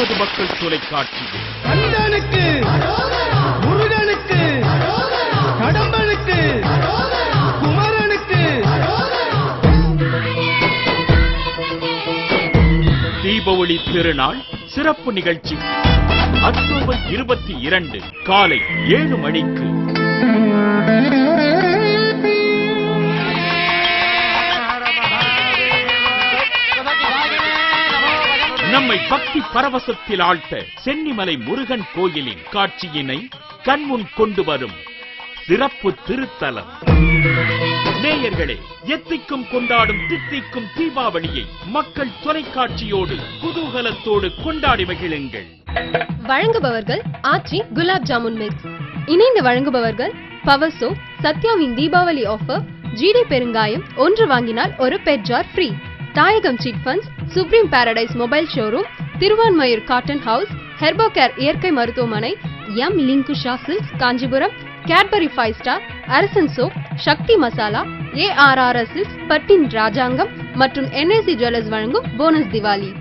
நமது மக்கள் தொலைக்காட்சியில் கந்தனுக்கு, முருகனுக்கு, கடம்பனுக்கு, குமரனுக்கு. தீபாவளி திருநாள் சிறப்பு நிகழ்ச்சி அக்டோபர் 22 காலை 7 மணிக்கு. நம்மை பக்தி பரவசத்தில் ஆழ்த்த சென்னிமலை முருகன் கோயிலின் காட்சியினை கண்முன் கொண்டு வரும் சிறப்பு திருத்தலம். நேயர்களே, எத்திக்கும் கொண்டாடும் தித்திக்கும் தீபாவளியை மக்கள் தொலைக்காட்சியோடு குதூகலத்தோடு கொண்டாடி மகிழுங்கள். வழங்குபவர்கள் ஆச்சி குலாப் ஜாமுன் மிக்ஸ். இணைந்து வழங்குபவர்கள் பவர் சோப், சத்யாவின் தீபாவளி ஆஃபர், ஜிடி பெருங்காயம், ஒன்று வாங்கினால் ஒரு pet jar free, Thayagam chit funds, Supreme Paradise mobile showroom, Thiruvanmiyur cotton house, Herbocare இயற்கை மருத்துவமனை, M Lingusha silks Kanchipuram, Cadbury 5 star, Arasan soap, Sakthi masala, ARRS பட்டின் ராஜாங்கம் மற்றும் NAC ஜுவல்லர்ஸ் வழங்கும் போனஸ் திவாலி.